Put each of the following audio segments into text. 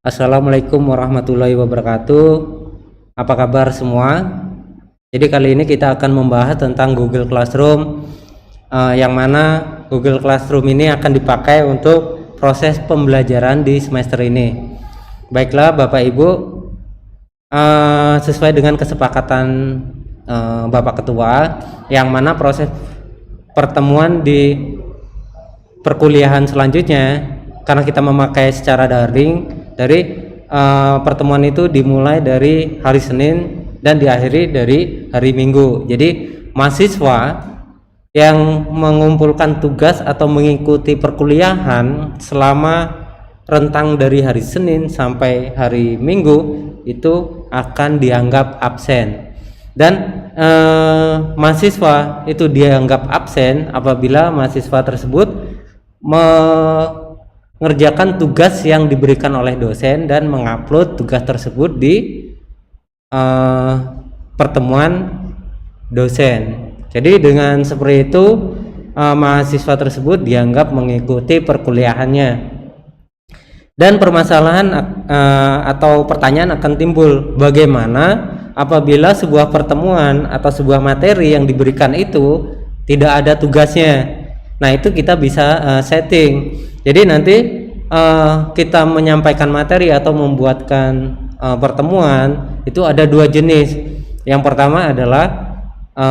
Assalamualaikum warahmatullahi wabarakatuh. Apa kabar semua? Jadi kali ini kita akan membahas tentang Google Classroom, yang mana Google Classroom ini akan dipakai untuk proses pembelajaran di semester ini. Baiklah Bapak Ibu, sesuai dengan kesepakatan Bapak Ketua, yang mana proses pertemuan di perkuliahan selanjutnya, karena kita memakai secara daring, dari pertemuan itu dimulai dari hari Senin dan diakhiri dari hari Minggu. Jadi mahasiswa yang mengumpulkan tugas atau mengikuti perkuliahan selama rentang dari hari Senin sampai hari Minggu itu akan dianggap absen. Dan mahasiswa itu dianggap absen apabila mahasiswa tersebut mengerjakan tugas yang diberikan oleh dosen dan mengupload tugas tersebut di pertemuan dosen. Jadi dengan seperti itu mahasiswa tersebut dianggap mengikuti perkuliahannya. Dan permasalahan atau pertanyaan akan timbul, bagaimana apabila sebuah pertemuan atau sebuah materi yang diberikan itu tidak ada tugasnya. Nah, itu kita bisa setting. Jadi nanti kita menyampaikan materi atau membuatkan pertemuan itu ada dua jenis. Yang pertama adalah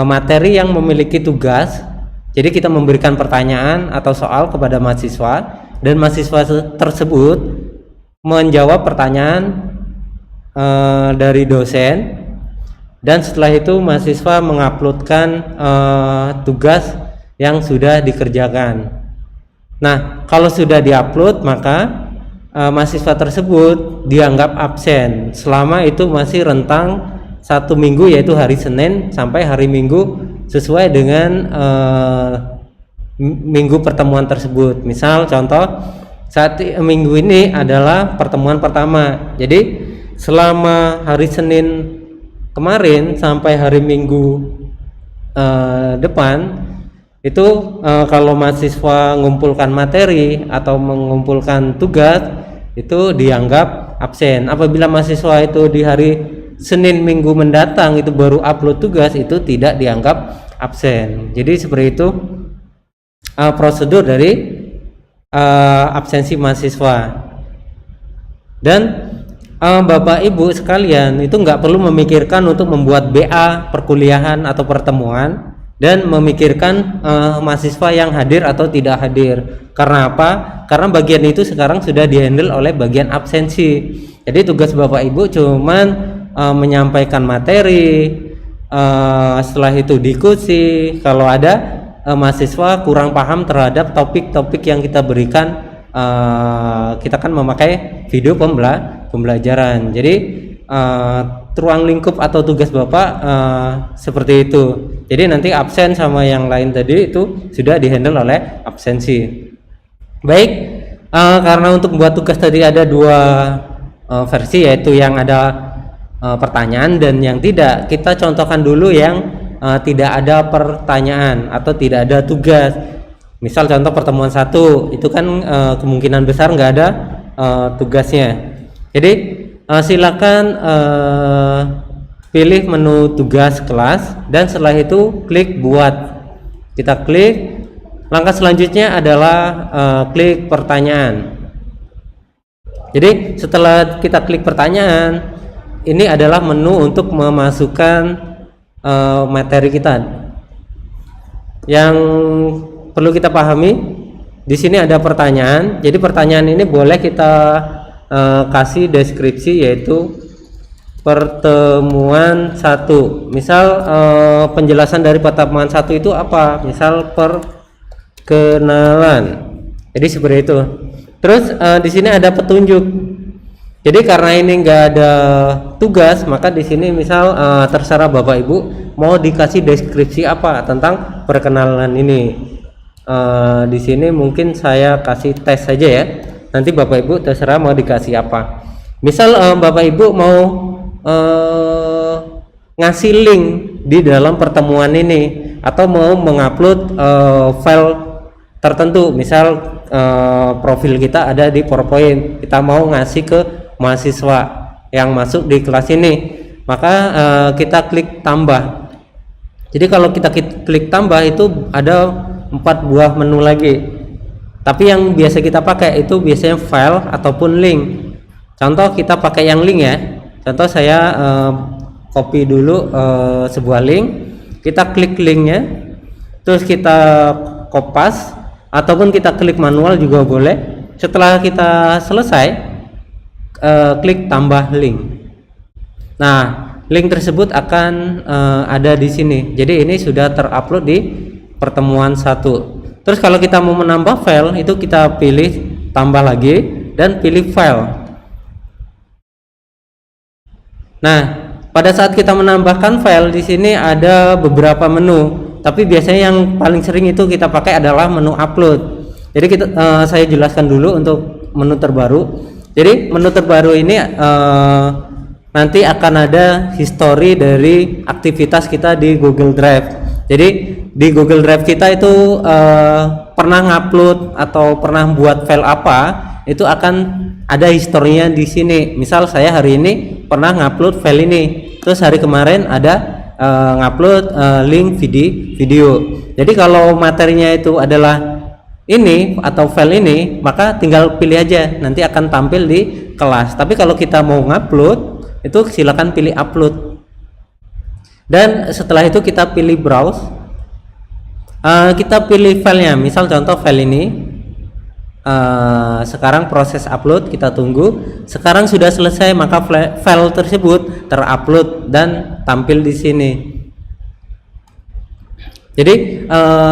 materi yang memiliki tugas. Jadi kita memberikan pertanyaan atau soal kepada mahasiswa dan mahasiswa tersebut menjawab pertanyaan dari dosen, dan setelah itu mahasiswa menguploadkan tugas yang sudah dikerjakan. Nah, kalau sudah diupload maka mahasiswa tersebut dianggap absen selama itu masih rentang 1 minggu, yaitu hari Senin sampai hari Minggu sesuai dengan minggu pertemuan tersebut. Misal contoh, saat minggu ini adalah pertemuan pertama. Jadi selama hari Senin kemarin sampai hari Minggu depan itu kalau mahasiswa mengumpulkan materi atau mengumpulkan tugas itu dianggap absen. Apabila mahasiswa itu di hari Senin Minggu mendatang itu baru upload tugas, itu tidak dianggap absen. Jadi seperti itu prosedur dari absensi mahasiswa. Dan Bapak Ibu sekalian itu nggak perlu memikirkan untuk membuat BA perkuliahan atau pertemuan dan memikirkan mahasiswa yang hadir atau tidak hadir. Karena apa? Karena bagian itu sekarang sudah dihandle oleh bagian absensi. Jadi tugas Bapak Ibu cuman menyampaikan materi, setelah itu diskusi. Kalau ada mahasiswa kurang paham terhadap topik-topik yang kita berikan, kita kan memakai video pembelajaran. Jadi ruang lingkup atau tugas Bapak seperti itu. Jadi nanti absen sama yang lain tadi itu sudah dihandle oleh absensi. Baik, karena untuk membuat tugas tadi ada dua versi, yaitu yang ada pertanyaan dan yang tidak. Kita contohkan dulu yang tidak ada pertanyaan atau tidak ada tugas. Misal contoh pertemuan 1 itu kan kemungkinan besar nggak ada tugasnya. Jadi silakan pilih menu tugas kelas dan setelah itu klik buat. Kita klik. Langkah selanjutnya adalah klik pertanyaan. Jadi setelah kita klik pertanyaan, ini adalah menu untuk memasukkan materi kita. Yang perlu kita pahami, di sini ada pertanyaan. Jadi pertanyaan ini boleh kita kasih deskripsi, yaitu pertemuan 1. Misal penjelasan dari pertemuan 1 itu apa? Misal perkenalan. Jadi seperti itu. Terus di sini ada petunjuk. Jadi karena ini enggak ada tugas, maka di sini misal terserah Bapak Ibu mau dikasih deskripsi apa tentang perkenalan ini. Di sini mungkin saya kasih tes saja ya. Nanti Bapak Ibu terserah mau dikasih apa. Misal Bapak Ibu mau ngasih link di dalam pertemuan ini atau mau mengupload file tertentu. Misal profil kita ada di PowerPoint, kita mau ngasih ke mahasiswa yang masuk di kelas ini. Maka kita klik tambah. Jadi kalau kita klik tambah itu ada 4 buah menu lagi. Tapi yang biasa kita pakai itu biasanya file ataupun link. Contoh kita pakai yang link ya. Contoh saya copy dulu sebuah link, kita klik linknya, terus kita kopas ataupun kita klik manual juga boleh. Setelah kita selesai, klik tambah link. Nah, link tersebut akan ada di sini. Jadi ini sudah terupload di pertemuan 1. Terus kalau kita mau menambah file, itu kita pilih tambah lagi dan pilih file. Nah, pada saat kita menambahkan file di sini ada beberapa menu, tapi biasanya yang paling sering itu kita pakai adalah menu upload. Jadi saya jelaskan dulu untuk menu terbaru. Jadi menu terbaru ini nanti akan ada history dari aktivitas kita di Google Drive. Jadi di Google Drive kita itu pernah ngupload atau pernah buat file apa, itu akan ada historinya di sini. Misal saya hari ini pernah ngupload file ini, terus hari kemarin ada ngupload link video. Jadi kalau materinya itu adalah ini atau file ini, maka tinggal pilih aja, nanti akan tampil di kelas. Tapi kalau kita mau ngupload, itu silakan pilih upload. Dan setelah itu kita pilih browse. Kita pilih filenya, misal contoh file ini. Sekarang proses upload, kita tunggu. Sekarang sudah selesai, maka file tersebut terupload dan tampil di sini. Jadi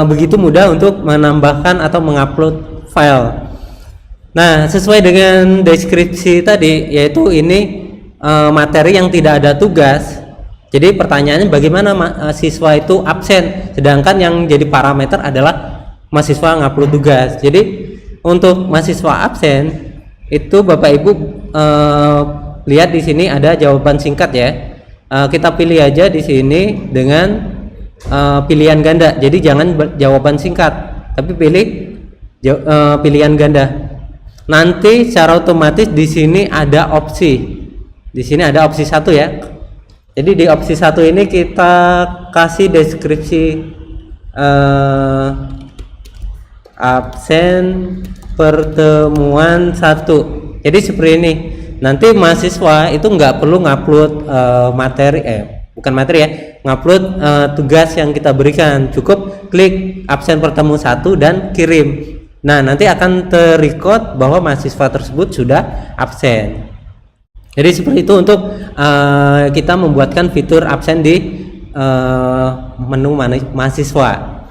begitu mudah untuk menambahkan atau mengupload file. Nah, sesuai dengan deskripsi tadi, yaitu ini materi yang tidak ada tugas. Jadi pertanyaannya bagaimana mahasiswa itu absen, sedangkan yang jadi parameter adalah mahasiswa ngupload tugas. Jadi untuk mahasiswa absen itu Bapak Ibu lihat di sini ada jawaban singkat ya. Kita pilih aja di sini dengan pilihan ganda. Jadi jangan jawaban singkat, tapi pilih pilihan ganda. Nanti secara otomatis di sini ada opsi. Di sini ada opsi 1 ya. Jadi di opsi 1 ini kita kasih deskripsi absen pertemuan 1. Jadi seperti ini. Nanti mahasiswa itu nggak perlu ngupload materi, bukan materi ya, ngupload tugas yang kita berikan. Cukup klik absen pertemuan 1 dan kirim. Nah, nanti akan terrecord bahwa mahasiswa tersebut sudah absen. Jadi seperti itu untuk kita membuatkan fitur absen di menu mahasiswa.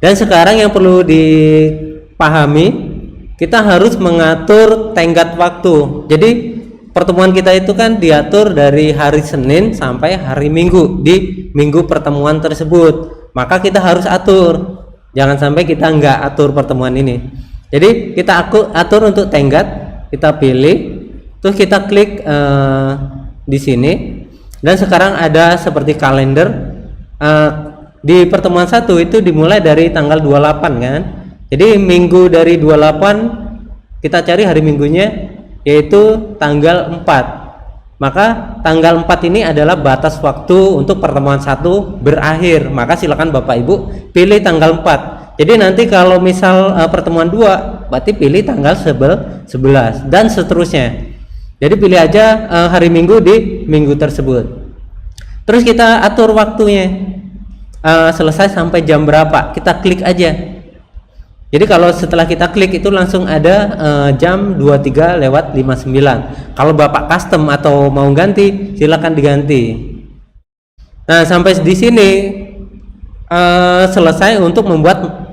Dan sekarang yang perlu dipahami, kita harus mengatur tenggat waktu. Jadi pertemuan kita itu kan diatur dari hari Senin sampai hari Minggu di minggu pertemuan tersebut. Maka kita harus atur. Jangan sampai kita nggak atur pertemuan ini. Jadi kita atur untuk tenggat, kita pilih. Terus kita klik di sini, dan sekarang ada seperti kalender. Di pertemuan 1 itu dimulai dari tanggal 28 kan. Jadi minggu dari 28 kita cari hari minggunya, yaitu tanggal 4. Maka tanggal 4 ini adalah batas waktu untuk pertemuan 1 berakhir. Maka silakan Bapak Ibu pilih tanggal 4. Jadi nanti kalau misal pertemuan 2, berarti pilih tanggal 11 dan seterusnya. Jadi pilih aja hari Minggu di minggu tersebut. Terus kita atur waktunya, selesai sampai jam berapa, kita klik aja. Jadi kalau setelah kita klik itu langsung ada jam 23:59. Kalau Bapak custom atau mau ganti, silakan diganti. Nah, sampai di sini selesai untuk membuat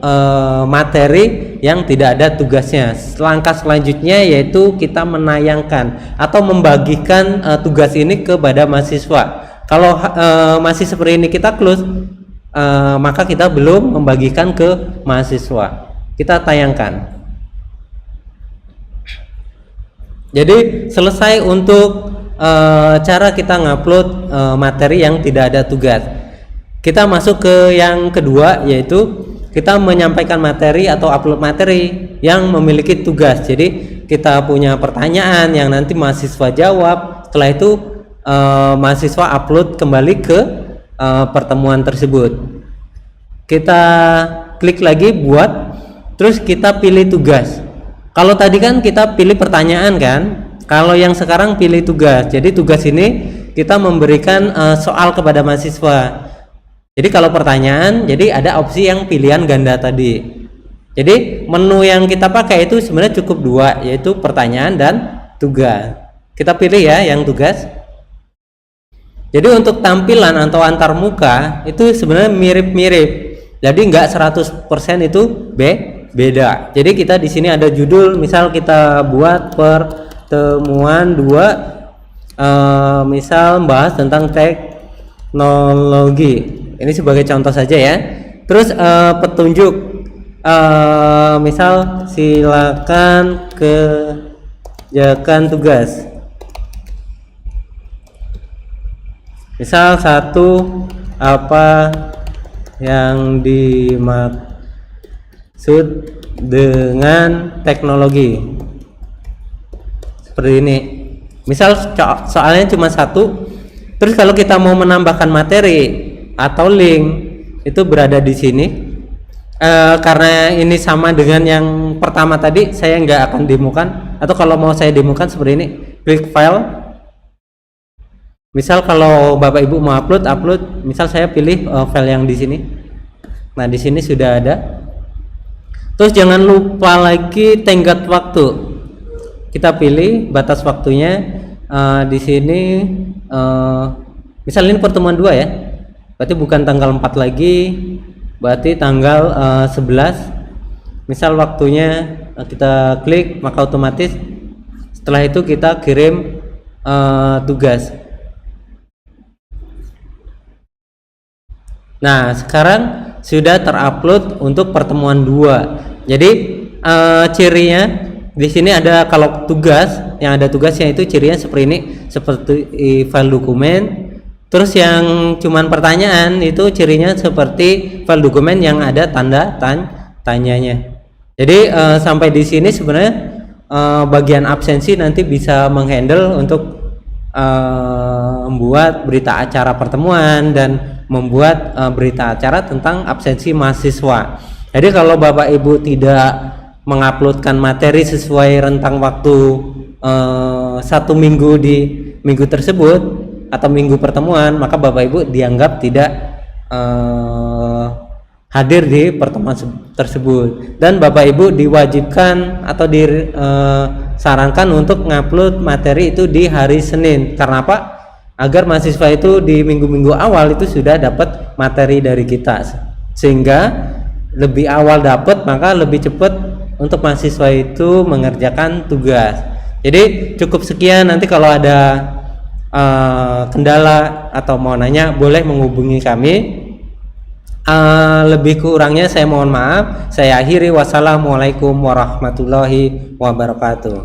materi yang tidak ada tugasnya. Langkah selanjutnya yaitu kita menayangkan atau membagikan tugas ini kepada mahasiswa. Kalau masih seperti ini kita close, maka kita belum membagikan ke mahasiswa. Kita tayangkan. Jadi selesai untuk cara kita ngupload materi yang tidak ada tugas. Kita masuk ke yang kedua, yaitu kita menyampaikan materi atau upload materi yang memiliki tugas. Jadi kita punya pertanyaan yang nanti mahasiswa jawab. Setelah itu mahasiswa upload kembali ke pertemuan tersebut. Kita klik lagi buat, terus kita pilih tugas. Kalau tadi kan kita pilih pertanyaan kan, kalau yang sekarang pilih tugas. Jadi tugas ini kita memberikan soal kepada mahasiswa. Jadi kalau pertanyaan, jadi ada opsi yang pilihan ganda tadi. Jadi menu yang kita pakai itu sebenarnya cukup dua, yaitu pertanyaan dan tugas. Kita pilih ya yang tugas. Jadi untuk tampilan atau antar muka itu sebenarnya mirip-mirip. Jadi nggak 100% itu beda. Jadi kita di sini ada judul, misal kita buat pertemuan 2, misal membahas tentang teknologi. Ini sebagai contoh saja ya. Terus petunjuk, misal silakan kerjakan tugas. Misal 1, apa yang dimaksud dengan teknologi, seperti ini. Misal soalnya cuma 1. Terus kalau kita mau menambahkan materi atau link, itu berada di sini. Karena ini sama dengan yang pertama tadi, saya nggak akan demokan, atau kalau mau saya demokan seperti ini, klik file. Misal kalau Bapak Ibu mau upload, misal saya pilih file yang di sini. Nah, di sini sudah ada. Terus jangan lupa lagi tenggat waktu. Kita pilih batas waktunya. Di sini misal ini pertemuan 2 ya. Berarti bukan tanggal 4 lagi, berarti tanggal 11. Misal waktunya kita klik, maka otomatis setelah itu kita kirim tugas. Nah, sekarang sudah terupload untuk pertemuan 2. Jadi cirinya di sini ada, kalau tugas, yang ada tugasnya itu cirinya seperti ini, seperti file dokumen. Terus yang cuman pertanyaan itu cirinya seperti file dokumen yang ada tanda tanyanya. Jadi sampai di sini sebenarnya bagian absensi nanti bisa menghandle untuk membuat berita acara pertemuan dan membuat berita acara tentang absensi mahasiswa. Jadi kalau Bapak Ibu tidak menguploadkan materi sesuai rentang waktu 1 minggu di minggu tersebut atau minggu pertemuan, maka Bapak Ibu dianggap tidak hadir di pertemuan tersebut, dan Bapak Ibu diwajibkan atau disarankan untuk ngupload materi itu di hari Senin. Karena apa? Agar mahasiswa itu di minggu-minggu awal itu sudah dapat materi dari kita, sehingga lebih awal dapat, maka lebih cepat untuk mahasiswa itu mengerjakan tugas. Jadi cukup sekian. Nanti kalau ada kendala atau mau nanya, boleh menghubungi kami. Lebih kurangnya saya mohon maaf. Saya akhiri. Wassalamualaikum warahmatullahi wabarakatuh.